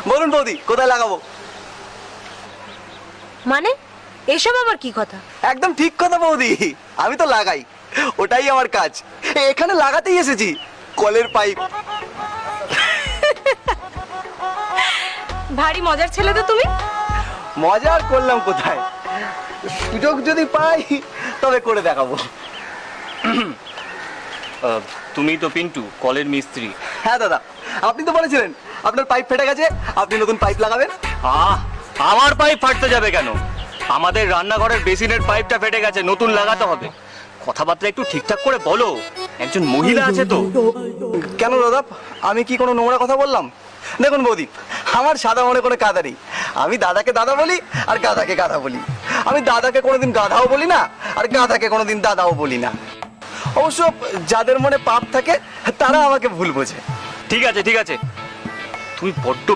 বলুন বৌদি, কোথায় লাগাবো? মানে এসব আবার কি কথা? একদম ঠিক কথা বৌদি, আমি তো লাগাই, ওটাই আমার কাজ। এখানে লাগাতেই এসেছি, কলের পাইপ। ভারী মজার ছেলে তো তুমি। মজা আর করলাম কোথায়, সুযোগ যদি পাই তবে করে দেখাবো। তুমি তো পিন্টু, কলের মিস্ত্রি। হ্যাঁ দাদা, আপনি তো বলেছিলেন আপনার পাইপ ফেটে গেছে, আপনি নতুন পাইপ লাগাবেন। আমার পাইপ ফাটতে যাবে কেন? আমাদের রান্নাঘরের বেসিনের পাইপটা ফেটে গেছে, নতুন লাগাতে হবে। কথাবার্তা একটু ঠিকঠাক করে বলো, একজন মহিলা আছে তো। কেন দাদা, আমি কি কোনো নোংরা কথা বললাম? দেখুন বৌদি, আমার সাদা মনে কোনো কাদা নেই। আমি দাদাকে দাদা বলি আর গাধাকে গাধা বলি। আমি দাদাকে কোনোদিন গাধাও বলি না, আর গাধাকে কোনোদিন দাদাও বলি না। অবশ্য যাদের মনে পাপ থাকে তারা আমাকে ভুল বোঝে। ঠিক আছে, তুমি বড্ড